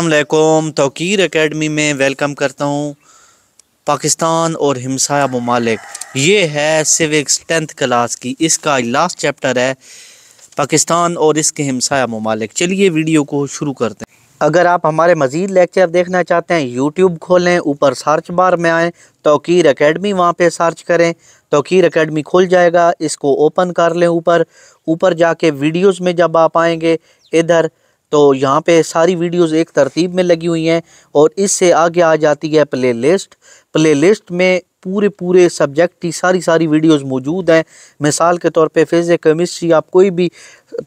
अस्सलामुअलैकुम। तौकीर एकेडमी में वेलकम करता हूँ। पाकिस्तान और हमसाया ममालिक, ये है सिविक्स 10th क्लास की, इसका लास्ट चैप्टर है पाकिस्तान और इसके हमसाया ममालिक। चलिए वीडियो को शुरू करते हैं। अगर आप हमारे मज़ीद लेक्चर देखना चाहते हैं, यूट्यूब खोलें, ऊपर सर्च बार में आएँ, तौकीर एकेडमी वहाँ पे सर्च करें, तौकीर एकेडमी खुल जाएगा। इसको ओपन कर लें। ऊपर जाके वीडियोस में जब आप आएंगे इधर, तो यहाँ पे सारी वीडियोस एक तरतीब में लगी हुई हैं और इससे आगे आ जाती है प्लेलिस्ट में पूरे सब्जेक्ट की सारी वीडियोस मौजूद हैं। मिसाल के तौर पे फिज़िक्स, केमिस्ट्री, आप कोई भी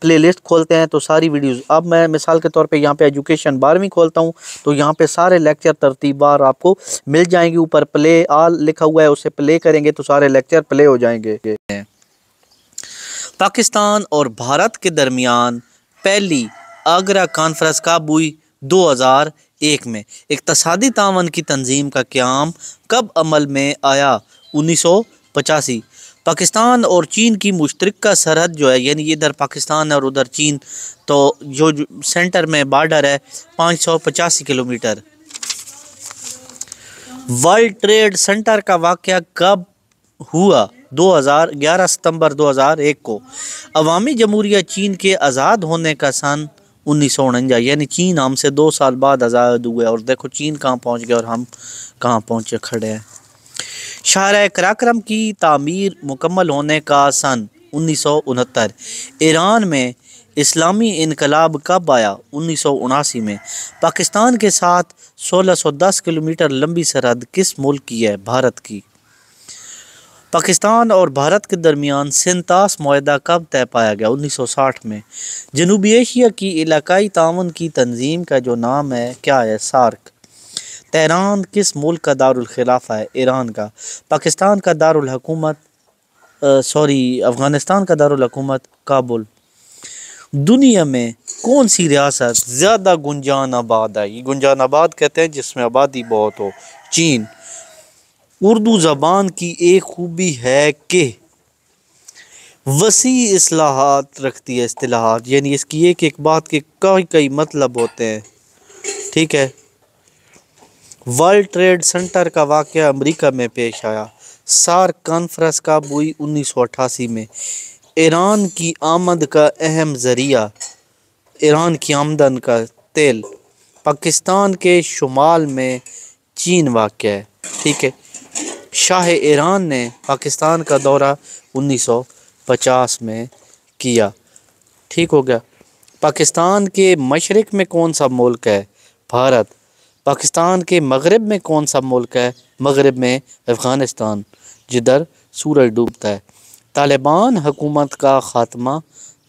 प्लेलिस्ट खोलते हैं तो सारी वीडियोस। अब मैं मिसाल के तौर पे यहाँ पे एजुकेशन 12वीं खोलता हूँ तो यहाँ पे सारे लेक्चर तरतीबवार आपको मिल जाएंगे। ऊपर प्ले ऑल लिखा हुआ है, उसे प्ले करेंगे तो सारे लेक्चर प्ले हो जाएंगे। पाकिस्तान और भारत के दरमियान पहली आगरा कॉन्फ्रेंस कब हुई? 2001 में। इक़्तिसादी तावन की तंजीम का क़याम कब अमल में आया? 1985। पाकिस्तान और चीन की मुश्तरका सरहद जो है, यानी इधर पाकिस्तान और उधर चीन, तो जो सेंटर में बॉर्डर है 585 किलोमीटर। वर्ल्ड ट्रेड सेंटर का वाक़या कब हुआ? 11 सितंबर 2001 को। अवामी जमहूरिया चीन के आज़ाद होने का सन 1949, यानी चीन हमसे 2 साल बाद आज़ाद हुए। और देखो चीन कहाँ पहुँच गया और हम कहाँ पहुँचे खड़े हैं। शाहराह कराक्रम की तामीर मुकम्मल होने का सन 1969। ईरान में इस्लामी इनकलाब कब आया? 1979 में। पाकिस्तान के साथ 1610 किलोमीटर लंबी सरहद किस मुल्क की है? भारत की। पाकिस्तान और भारत के दरमियान सेंतास मुआहदा कब तय पाया गया? 1960 में। जनूबी एशिया की इलाकाई ताउन की तंजीम का जो नाम है क्या है? सार्क। तेहरान किस मुल्क का दारुल खिलाफा है? ईरान का। पाकिस्तान का दारुल हुकूमत अफ़गानिस्तान का दारुल हुकूमत काबुल। दुनिया में कौन सी रियासत ज़्यादा गुंजान आबाद है? ये गुंजान आबाद कहते हैं जिसमें आबादी बहुत हो। चीन। उर्दू ज़बान की एक खूबी है कि वसी इस्लाहात रखती है। इस्तिलाहात यानी इसकी एक बात के कई मतलब होते हैं। ठीक है। वर्ल्ड ट्रेड सेंटर का वाक़या अमेरिका में पेश आया। सार्क कॉन्फ्रेंस कब हुई? 1988 में। ईरान की आमद का अहम ज़रिया, ईरान की आमदन का तेल। पाकिस्तान के शुमाल में चीन वाक़ है। ठीक है। शाह ईरान ने पाकिस्तान का दौरा 1950 में किया। ठीक हो गया। पाकिस्तान के मशरिक़ में कौन सा मुल्क है? भारत। पाकिस्तान के मगरिब में कौन सा मुल्क है? मगरिब में अफ़गानिस्तान, जिधर सूरज डूबता है। तालिबान हुकूमत का ख़ात्मा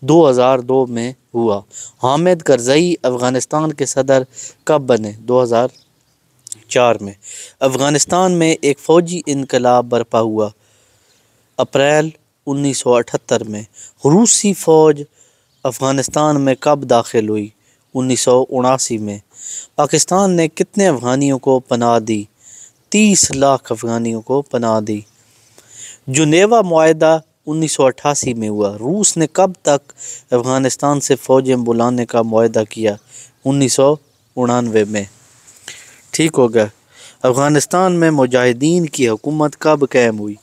2002 में हुआ। हामिद करज़ई अफ़गानिस्तान के सदर कब बने? 2004 में। अफ़गानिस्तान में एक फ़ौजी इनकलाब बर्पा हुआ अप्रैल 1978 में। रूसी फ़ौज अफ़गानिस्तान में कब दाखिल हुई? 1979 में। पाकिस्तान ने कितने अफ़गानियों को पनाह दी? 30 लाख अफ़गानियों को पनाह दी। जुनेवा मुआहदा 1988 में हुआ। रूस ने कब तक अफ़गानिस्तान से फ़ौजें बुलाने का मुआहदा किया? 1999 में। ठीक हो गया। अफ़गानिस्तान में मुजाहिदीन की हुकूमत कब कायम हुई?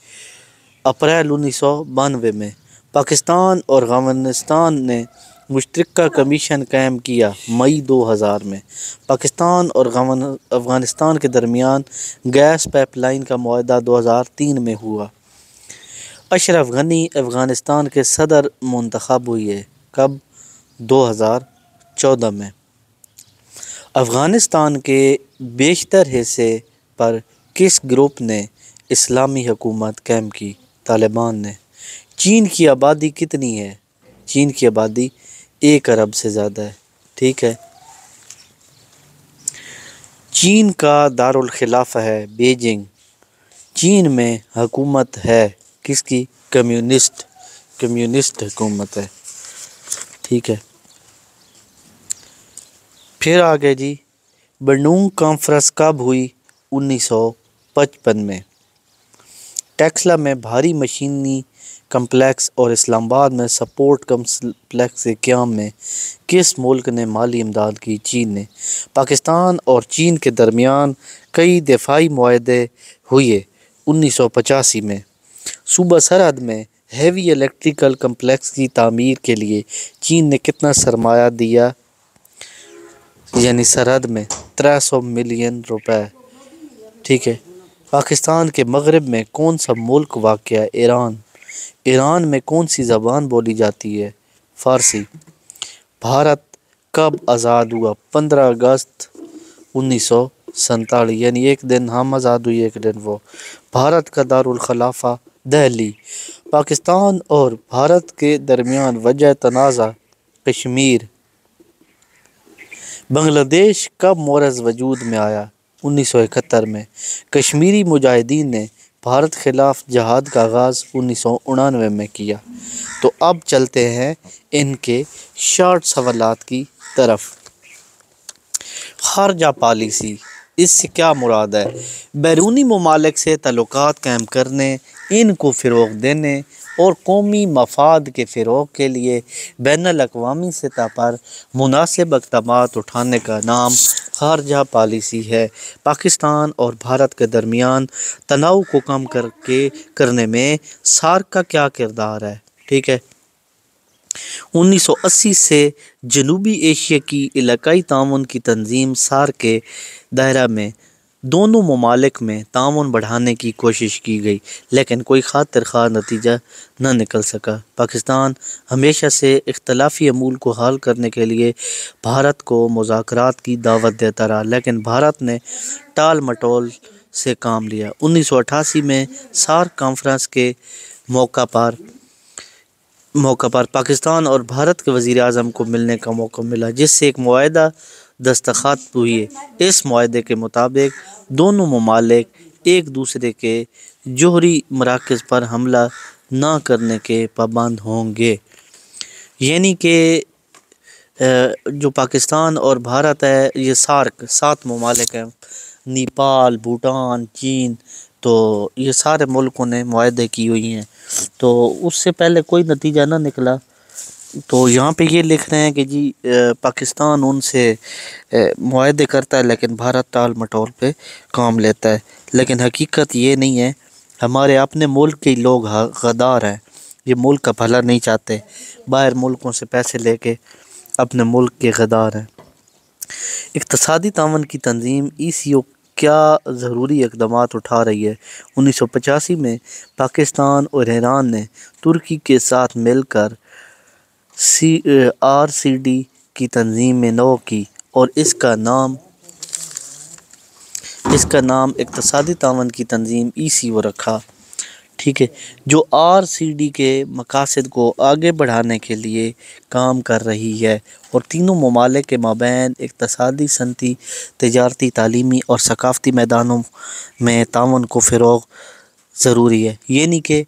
अप्रैल 1992 में। पाकिस्तान और अफ़गानिस्तान ने मुश्तरका कमीशन कायम किया मई 2000 में। पाकिस्तान और अफ़गानिस्तान के दरमियान गैस पाइपलाइन का मुआहदा 2003 में हुआ। अशरफ गनी अफ़गानिस्तान के सदर मुंतखब हुए है कब? 2014 में। अफ़गानिस्तान के बेशतर हिस्से पर किस ग्रुप ने इस्लामी हुकूमत कायम की? तालिबान ने। चीन की आबादी कितनी है? चीन की आबादी 1 अरब से ज़्यादा है। ठीक है। चीन का दारुल खिलाफा है बीजिंग। चीन में हुकूमत है किसकी? कम्युनिस्ट हुकूमत है। ठीक है। फिर आगे जी, बंडूंग कॉन्फ्रेंस कब हुई? 1955 में। टेक्सला में भारी मशीनी कम्प्लेक्स और इस्लामाबाद में सपोर्ट कम्प्लेक्स के क़याम में किस मुल्क ने माली इमदाद की? चीन ने। पाकिस्तान और चीन के दरमियान कई दफ़ाई मुआहदे हुए 1985 में। सूबा सरहद में हेवी इलेक्ट्रिकल कम्प्लेक्स की तामीर के लिए चीन ने कितना सरमाया दिया? यानी सरहद में 300 मिलियन रुपए। ठीक है। पाकिस्तान के मगरब में कौन सा मुल्क वाक़ है? ईरान। ईरान में कौन सी ज़बान बोली जाती है? फ़ारसी। भारत कब आज़ाद हुआ? 15 अगस्त 1947। यानी एक दिन हम आज़ाद हुए, एक दिन वो। भारत का दारुल खलाफा दिल्ली। पाकिस्तान और भारत के दरमियान वजह तनाज़ा कश्मीर। बांग्लादेश कब मोरज़ वजूद में आया? 1971 में। कश्मीरी मुजाहिदीन ने भारत खिलाफ जहाद का आगाज़ 1999 में किया। तो अब चलते हैं इनके शॉर्ट सवालात की तरफ। खारजा पॉलिसी, इससे क्या मुराद है? बैरूनी ममालिक से ताल्लुकात कायम करने, इनको फ़रोग़ देने और कौमी मफाद के फ़रोग़ के लिए बैनुल अक़वामी सतह पर मुनासिब इक़दामात उठाने का नाम खारजा पॉलिसी है। पाकिस्तान और भारत के दरमियान तनाव को कम करने में सार्क का क्या किरदार है? ठीक है। 1980 से जनूबी एशिया की इलाकाई ताउन की तंजीम सार्क के दायरा में दोनों ममालिक में ताउन बढ़ाने की कोशिश की गई, लेकिन कोई खातिर ख़्वाह नतीजा न निकल सका। पाकिस्तान हमेशा से इख्तलाफी अमूल को हल करने के लिए भारत को मुज़ाकरात की दावत देता रहा, लेकिन भारत ने टाल मटोल से काम लिया। 1988 में सार्क कॉन्फ्रेंस के मौका पर पाकिस्तान और भारत के वज़ीर आज़म को मिलने का मौका मिला, जिससे एक मुआहदा दस्तखत हुए। इस मुआहदे के मुताबिक दोनों ममालिक एक दूसरे के जोहरी मराकज़ पर हमला न करने के पाबंद होंगे। यानी कि जो पाकिस्तान और भारत है, ये सार्क 7 ममालिक हैं। नेपाल, भूटान, चीन, तो ये सारे मुल्कों ने मुआहदे की हुई हैं। तो उससे पहले कोई नतीजा ना निकला, तो यहाँ पे ये लिख रहे हैं कि जी पाकिस्तान उनसे मुआहदे करता है, लेकिन भारत टाल मटोल पे काम लेता है। लेकिन हकीकत ये नहीं है। हमारे अपने मुल्क के लोग गद्दार हैं, ये मुल्क का भला नहीं चाहते, बाहर मुल्कों से पैसे लेके अपने मुल्क के गद्दार हैं। इक़्तिसादी ताउन की तंजीम ECO क्या ज़रूरी इक़दामात उठा रही है? 1985 में पाकिस्तान और ईरान ने तुर्की के साथ मिलकर RCD की तंजीम में नौ की और इसका नाम इक़्तिसादी ताउन की तंजीम ECO रखा। ठीक है, जो RCD के मकासद को आगे बढ़ाने के लिए काम कर रही है और तीनों ममालिक के माबैन इक़्तिसादी, सनती, तिजारती, तालीमी और सकाफ़ती मैदानों में ताउन को फ़रोग़ ज़रूरी है। यानी कि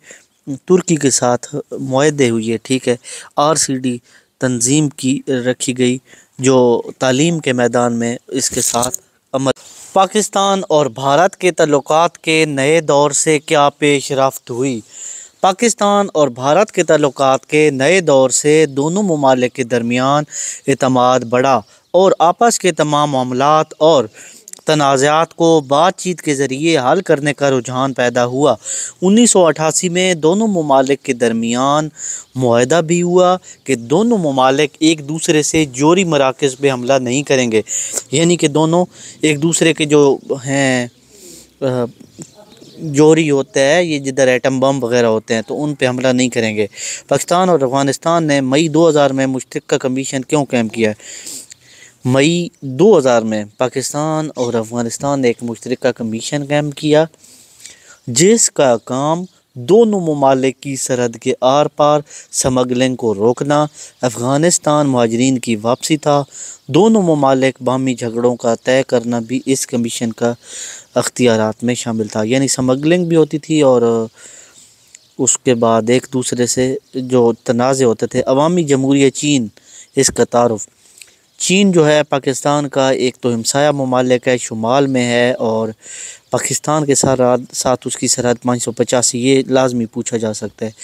तुर्की के साथ मुआहदे हुए। ठीक है, RCD तंजीम की रखी गई, जो तालीम के मैदान में इसके साथ अमल। पाकिस्तान और भारत के ताल्लुकात के नए दौर से क्या पेशरफ्त हुई? पाकिस्तान और भारत के ताल्लुकात के नए दौर से दोनों ममालिक के दरमियान एतमाद बढ़ा और आपस के तमाम मामलात और तनाज़ात को बातचीत के ज़रिए हल करने का रुझान पैदा हुआ। 1988 में दोनों ममालिक के दरमियान मुआहदा भी हुआ कि दोनों ममालिक एक दूसरे से जोरी मराकज़ पे हमला नहीं करेंगे। यानी कि दोनों एक दूसरे के जो हैं जोरी होता है, ये जिधर एटम बम वगैरह होते हैं, तो उन पे हमला नहीं करेंगे। पाकिस्तान और अफ़गानिस्तान ने मई 2000 में मुश्तरका कमीशन क्यों कायम किया है? मई 2000 में पाकिस्तान और अफ़गानिस्तान ने एक मुश्तरका कमीशन कायम किया, जिसका काम दोनों ममालिक की सरहद के आर पार स्मगलिंग को रोकना, अफ़गानिस्तान मुहाजिरीन की वापसी था। दोनों ममालिक बाहमी झगड़ों का तय करना भी इस कमीशन का अख्तियारात में शामिल था। यानी स्मगलिंग भी होती थी और उसके बाद एक दूसरे से जो तनाज़े होते थे। अवामी जमहूरियत चीन, इसका तारुफ़। चीन जो है पाकिस्तान का एक तो हमसाया ममालिक है, शुमाल में है, और पाकिस्तान के साथ उसकी सरहद 585, ये लाजमी पूछा जा सकता है।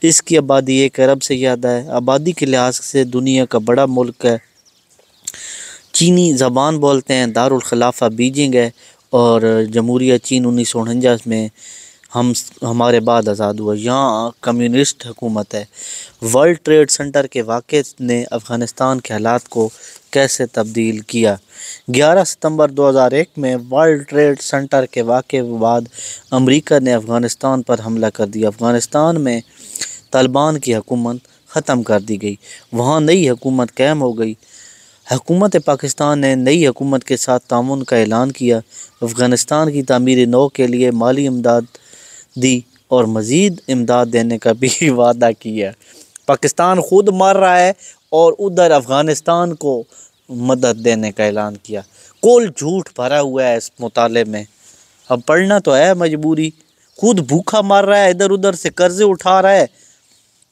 इसकी आबादी 1 अरब से ज़्यादा है। आबादी के लिहाज से दुनिया का बड़ा मुल्क है। चीनी ज़बान बोलते हैं। दारुल खिलाफा बीजिंग है और जमहूरियत चीन 1949 में हमारे बाद आज़ाद हुआ। यहाँ कम्युनिस्ट हुकूमत है। वर्ल्ड ट्रेड सेंटर के वाक़े ने अफ़गानिस्तान के हालात को कैसे तब्दील किया? 11 सितंबर 2001 में वर्ल्ड ट्रेड सेंटर के वाक़े के बाद अमेरिका ने अफ़गानिस्तान पर हमला कर दिया। अफ़गानिस्तान में तालिबान की हुकूमत ख़त्म कर दी गई। वहाँ नई हुकूमत कायम हो गई। हुकूमत पाकिस्तान ने नई हुकूमत के साथ ताउन का ऐलान किया। अफ़गानिस्तान की तामीर नौ के लिए माली इमदाद दी और मज़ीद इमदाद देने का भी वादा किया। पाकिस्तान खुद मार रहा है और उधर अफ़गानिस्तान को मदद देने का ऐलान किया। कुल झूठ भरा हुआ है इस मुताले में। अब पढ़ना तो है मजबूरी। खुद भूखा मार रहा है, इधर उधर से कर्जे उठा रहा है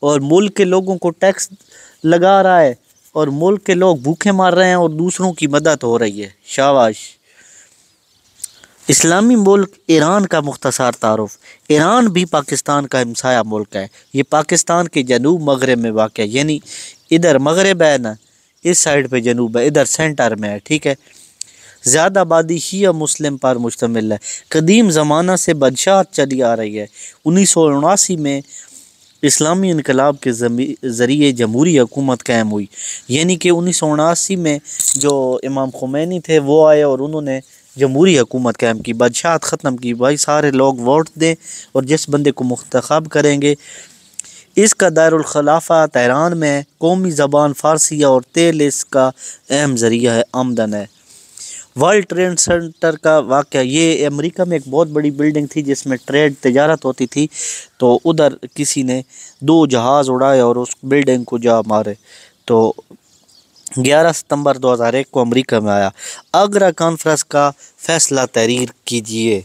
और मुल्क के लोगों को टैक्स लगा रहा है और मुल्क के लोग भूखे मार रहे हैं और दूसरों की मदद हो रही है। शाबाश। इस्लामी मुल्क ईरान का मुख्तसर तारुफ। ईरान भी पाकिस्तान का हमसाया मुल्क है। ये पाकिस्तान के जनूब मगरब में वाक़ है, यानी इधर मगरब है ना, इस साइड पे जनूब है, इधर सेंटर में है। ठीक है। ज़्यादा आबादी शिया मुस्लिम पर मुश्तमिल है। कदीम ज़माना से बदशाहत चली आ रही है। 1979 में इस्लामी इनकलाब के ज़रिए जमहूरी हुकूमत कायम हुई। यानी कि 1979 में जो इमाम खुमैनी थे वो आए और उन्होंने जमहूरी हुकूमत कायम की, बादशाहत ख़त्म की। भाई सारे लोग वोट दें और जिस बंदे को मुंतखब करेंगे। इसका दारुल खिलाफा तेहरान में है। कौमी ज़बान फ़ारसी और तेल इसका अहम ज़रिया है आमदन है। वर्ल्ड ट्रेड सेंटर का वाक़या, ये अमेरिका में एक बहुत बड़ी बिल्डिंग थी जिसमें ट्रेड तजारत होती थी। तो उधर किसी ने 2 जहाज़ उड़ाए और उस बिल्डिंग को जा मारे। तो 11 सितंबर 2001 को अमेरिका में आया। आगरा कॉन्फ्रेंस का फैसला तहरीर कीजिए।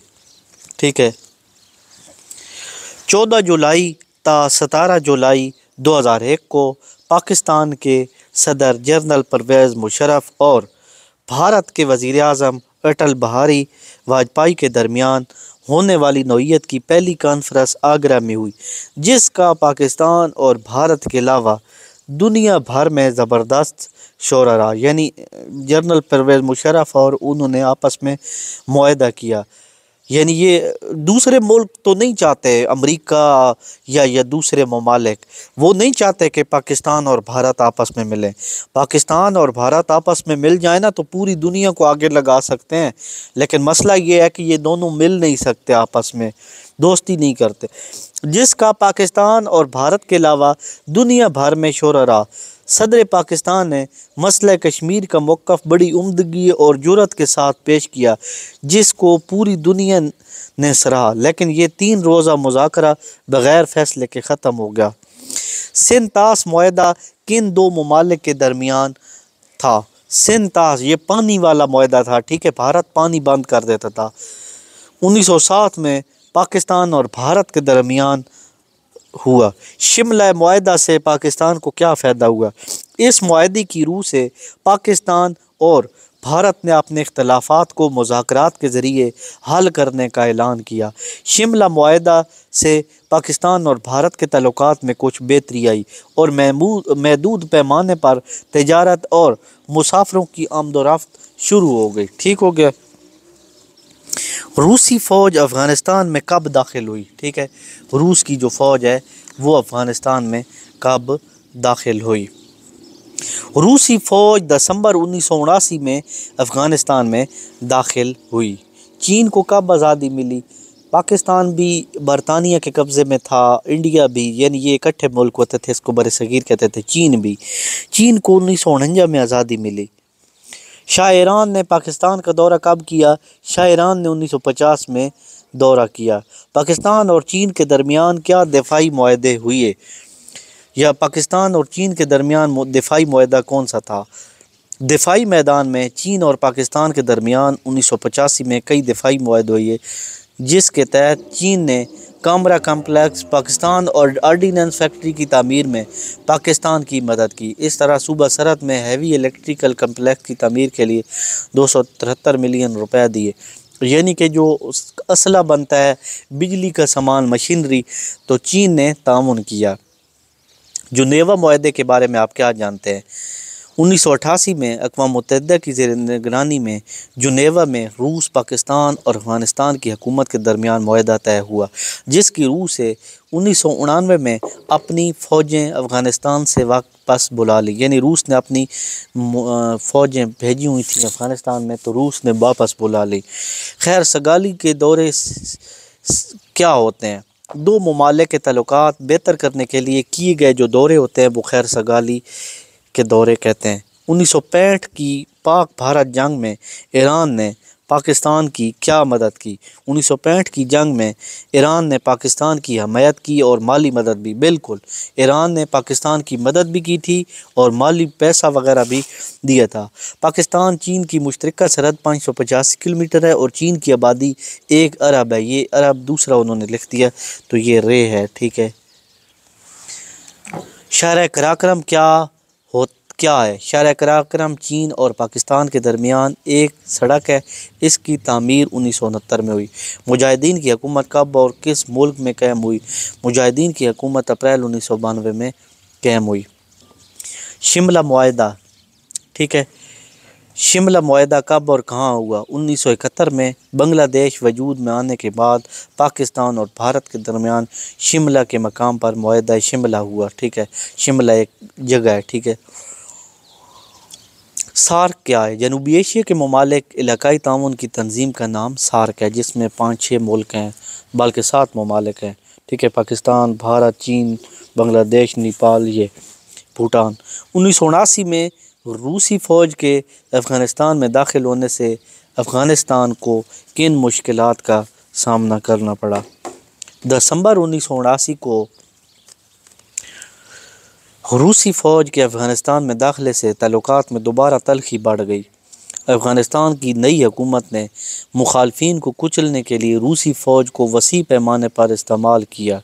ठीक है। 14 जुलाई ता 17 जुलाई 2001 को पाकिस्तान के सदर जनरल परवेज़ मुशर्रफ और भारत के वज़ीर आज़म अटल बिहारी वाजपेयी के दरमियान होने वाली नौइयत की पहली कॉन्फ्रेंस आगरा में हुई, जिसका पाकिस्तान और भारत के अलावा दुनिया भर में ज़बरदस्त शोर रहा। यानी जनरल परवेज़ मुशर्रफ और उन्होंने आपस में मुआहदा किया। यानी ये दूसरे मुल्क तो नहीं चाहते, अमेरिका या दूसरे ममालिक, वो नहीं चाहते कि पाकिस्तान और भारत आपस में मिलें। पाकिस्तान और भारत आपस में मिल जाए ना तो पूरी दुनिया को आगे लगा सकते हैं। लेकिन मसला ये है कि ये दोनों मिल नहीं सकते, आपस में दोस्ती नहीं करते, जिसका पाकिस्तान और भारत के अलावा दुनिया भर में शोर रहा। सदर पाकिस्तान ने मसला कश्मीर का मौक़िफ़ बड़ी उम्दगी और जुर्रत के साथ पेश किया, जिसको पूरी दुनिया ने सराहा। लेकिन ये 3 रोज़ा मुज़ाकरा बग़ैर फ़ैसले के ख़त्म हो गया। सिंतास मुआहदा किन 2 ममालिक के दरमियान था? सिंतास ये पानी वाला मुआहदा था। ठीक है। भारत पानी बंद कर देता था। 1907 में पाकिस्तान और भारत के दरमियान हुआ। शिमला मुआहदा से पाकिस्तान को क्या फ़ायदा हुआ? इस मुआहदे की रूह से पाकिस्तान और भारत ने अपने इख्तलाफात को मुज़ाकरात के ज़रिए हल करने का ऐलान किया। शिमला मुआहदा से पाकिस्तान और भारत के ताल्लुकात में कुछ बेहतरी आई और महदूद पैमाने पर तिजारत और मुसाफिरों की आमदोरफ्त शुरू हो गई। ठीक हो गया। रूसी फ़ौज अफ़गानिस्तान में कब दाखिल हुई? ठीक है। रूस की जो फ़ौज है वो अफ़गानिस्तान में कब दाखिल हुई? रूसी फ़ौज दिसंबर 1979 में अफ़गानिस्तान में दाखिल हुई। चीन को कब आज़ादी मिली? पाकिस्तान भी बरतानिया के कब्ज़े में था, इंडिया भी, यानी ये इकट्ठे मुल्क होते थे, इसको बर सगीर कहते थे। चीन भी, चीन को 1949 में आज़ादी मिली। शाह ईरान ने पाकिस्तान का दौरा कब किया? शाह ईरान ने 1950 में दौरा किया। पाकिस्तान और चीन के दरमियान क्या दिफाई मुआहदे हुए? या पाकिस्तान और चीन के दरमियान दिफाई मुआहदा कौन सा था? दिफाई मैदान में चीन और पाकिस्तान के दरमियान 1985 में कई दिफाई मुआहदे हुए, जिसके तहत चीन ने कामरा कम्प्लेक्स, पाकिस्तान और आर्डीनेंस फैक्ट्री की तामीर में पाकिस्तान की मदद की। इस तरह सूबा सरहद में हैवी इलेक्ट्रिकल कम्प्लेक्स की तामीर के लिए 273 मिलियन रुपए दिए। यानी कि जो असला बनता है, बिजली का सामान, मशीनरी, तो चीन ने तामुन किया। जुनेवा मुआहदे के बारे में आप क्या जानते हैं? 1988 में अक़वाम मुत्तहिदा की ज़ेर निगरानी में जुनेवा में रूस, पाकिस्तान और अफ़गानिस्तान की हुकूमत के दरमियान मुआहदा तय हुआ, जिसकी रूह से 1999 में अपनी फ़ौजें अफ़गानिस्तान से वापस बुला ली। यानी रूस ने अपनी फ़ौजें भेजी हुई थी अफ़गानिस्तान में, तो रूस ने वापस बुला ली। खैर सगाली के दौरे क्या होते हैं? दो ममालिक के ताल्लुकात बेहतर करने के लिए किए गए जो दौरे होते हैं वो खैर सगाली के दौरे कहते हैं। 1965 की पाक भारत जंग में ईरान ने पाकिस्तान की क्या मदद की? 1965 की जंग में ईरान ने पाकिस्तान की हमायत की और माली मदद भी। बिल्कुल, ईरान ने पाकिस्तान की मदद भी की थी और माली पैसा वगैरह भी दिया था। पाकिस्तान चीन की मुश्तरका सरहद 585 किलोमीटर है और चीन की आबादी 1 अरब है। ये अरब दूसरा उन्होंने लिख दिया, तो ये रे है, ठीक है। शाहराह कराक्रम क्या है? शाहराह कराक्रम चीन और पाकिस्तान के दरमियान एक सड़क है। इसकी तामीर 1969 में हुई। मुजाहिदीन की हुकूमत कब और किस मुल्क में कायम हुई? मुजाहिदीन की हुकूमत अप्रैल 1992 में कायम हुई। शिमला मुआहदा, ठीक है। शिमला मुआहदा कब और कहाँ हुआ? 1971 में बांग्लादेश वजूद में आने के बाद पाकिस्तान और भारत के दरमियान शिमला के मकाम पर मुआहदा शिमला हुआ, ठीक है। शिमला एक जगह है, ठीक है। सार्क क्या है? जनूबी एशिया के ममालिक इलाकाई ताउन की तंजीम का नाम सार्क है, जिसमें 5-6 मुल्क हैं, बल्कि 7 ममालिक हैं, ठीक है। पाकिस्तान, भारत, चीन, बांग्लादेश, नेपाल, ये भूटान। 1979 में रूसी फ़ौज के अफ़गानिस्तान में दाखिल होने से अफ़गानिस्तान को किन मुश्किलात का सामना करना पड़ा? दिसंबर 1979 को रूसी फ़ौज के अफ़गानिस्तान में दाखिले से ताल्लुकात में दोबारा तल्ख़ी बढ़ गई। अफ़गानिस्तान की नई हुकूमत ने मुखालफिन को कुचलने के लिए रूसी फ़ौज को वसी पैमाने पर इस्तेमाल किया,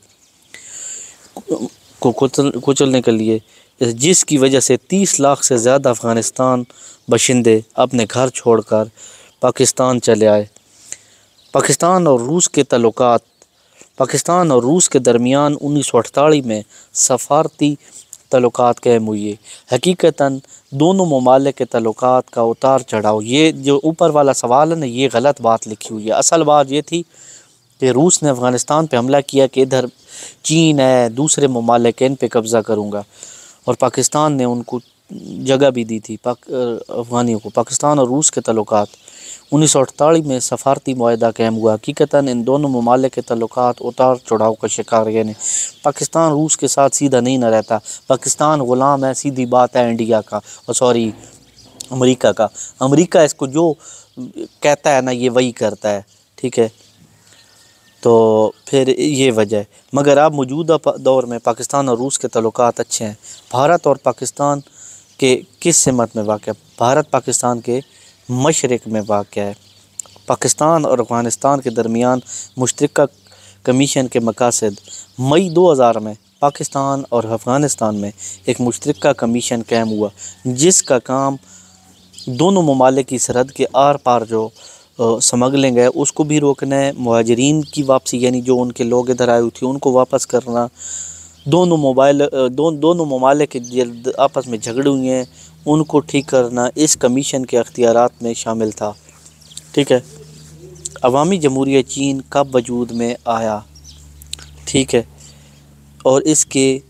कुचलने के लिए, जिसकी वजह से 30 लाख से ज़्यादा अफ़गानिस्तान बशिंदे अपने घर छोड़कर पाकिस्तान चले आए। पाकिस्तान और रूस के ताल्लुकात, पाकिस्तान और रूस के दरमियान 1948 में सफ़ारती ताल्लुकात कायम हुए। हकीकतन दोनों ममालिक के ताल्लुकात का उतार चढ़ाव, ये जो ऊपर वाला सवाल है ना, ये गलत बात लिखी हुई है। असल बात ये थी कि रूस ने अफ़गानिस्तान पे हमला किया कि इधर चीन है, दूसरे ममालिक इन पे कब्ज़ा करूँगा, और पाकिस्तान ने उनको जगह भी दी थी अफ़गानियों को। पाकिस्तान और रूस के ताल्लुकात 1948 में सफ़ारती मुआहदा कायम हुआ। हकीकतन इन दोनों ममालिक के ताल्लुकात उतार चढ़ाव का शिकार, यानी पाकिस्तान रूस के साथ सीधा नहीं न रहता। पाकिस्तान ग़ुलाम है, सीधी बात है, इंडिया का, सॉरी अमेरिका का। अमेरिका इसको जो कहता है ना, ये वही करता है, ठीक है। तो फिर ये वजह है। मगर अब मौजूदा दौर में पाकिस्तान और रूस के ताल्लुकात अच्छे हैं। भारत और पाकिस्तान के किस सिमत में वाक़ है? भारत पाकिस्तान के मशरिक़ में वाक़ है। पाकिस्तान और अफ़गानिस्तान के दरमियान मुश्तरका कमीशन के मकासद, मई 2000 में पाकिस्तान और अफ़गानिस्तान में एक मुश्तरका कमीशन कायम हुआ, जिसका काम दोनों ममालिक की सरहद के आर पार जो स्मगलिंग है उसको भी रोकना है, मुहाजिरीन की वापसी, यानी जो उनके लोग इधर आए हुए थे उनको वापस करना, दोनों ममालिक के आपस में झगड़े हुए हैं उनको ठीक करना, इस कमीशन के अख्तियारात में शामिल था, ठीक है। अवामी जमहूरिया चीन कब वजूद में आया? ठीक है, और इसके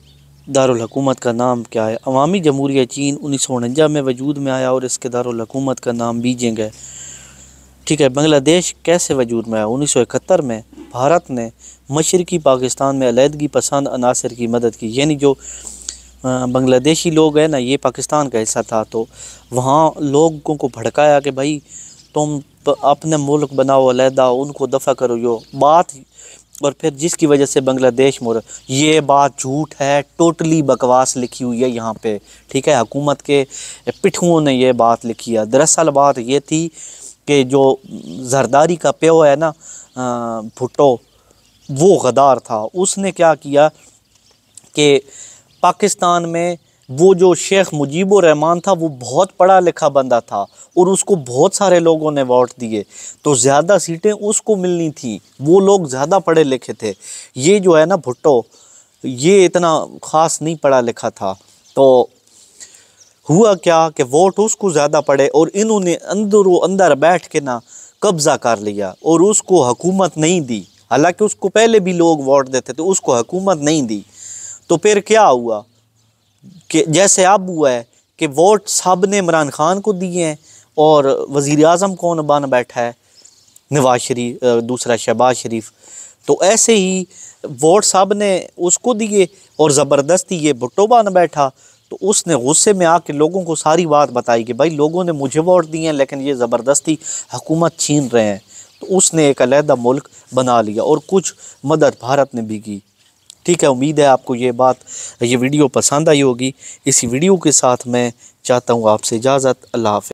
दारुल हुकूमत का नाम क्या है? अवामी जमहूरिया चीन 1949 में वजूद में आया और इसके दारुल हुकूमत का नाम बीजिंग है, ठीक है। बांग्लादेश कैसे वजूद में आया? 1971 में भारत ने मशरक़ी पाकिस्तान में अलहदगी पसंद अनासर की मदद की, यानी जो बांग्लादेशी लोग हैं ना, ये पाकिस्तान का हिस्सा था, तो वहाँ लोगों को भड़काया कि भाई तुम अपने मुल्क बनाओ अलहदा, उनको दफ़ा करो, यो बात, और फिर जिसकी वजह से बांग्लादेश मोर, ये बात झूठ है, टोटली बकवास लिखी हुई है यहाँ पे, ठीक है। हुकूमत के पिट्ठुओं ने ये बात लिखी है। दरअसल बात ये थी कि जो जरदारी का प्यो है ना, भुट्टो, वो गद्दार था। उसने क्या किया कि पाकिस्तान में वो जो शेख मुजीबुर रहमान था वो बहुत पढ़ा लिखा बंदा था और उसको बहुत सारे लोगों ने वोट दिए, तो ज़्यादा सीटें उसको मिलनी थी, वो लोग ज़्यादा पढ़े लिखे थे। ये जो है ना भुट्टो, ये इतना ख़ास नहीं पढ़ा लिखा था। तो हुआ क्या कि वोट उसको ज़्यादा पड़े और इन्होंने अंदरों अंदर बैठ के ना कब्ज़ा कर लिया और उसको हुकूमत नहीं दी। हालांकि उसको पहले भी लोग वोट देते थे, उसको हुकूमत नहीं दी। तो फिर क्या हुआ कि जैसे अब हुआ है कि वोट सब ने इमरान खान को दिए हैं और वज़ीर आज़म कौन बन बैठा है, नवाज शरीफ, दूसरा शहबाज शरीफ। तो ऐसे ही वोट सब ने उसको दिए और ज़बरदस्ती ये भुट्टो बन बैठा। तो उसने गुस्से में आके लोगों को सारी बात बताई कि भाई लोगों ने मुझे वोट दिए हैं लेकिन ये ज़बरदस्ती हुकूमत छीन रहे हैं। तो उसने एक अलहदा मुल्क बना लिया और कुछ मदद भारत ने भी की। ठीक है, उम्मीद है आपको ये वीडियो पसंद आई होगी। इसी वीडियो के साथ मैं चाहता हूँ आपसे इजाज़त। अल्लाह हाफ़िज़।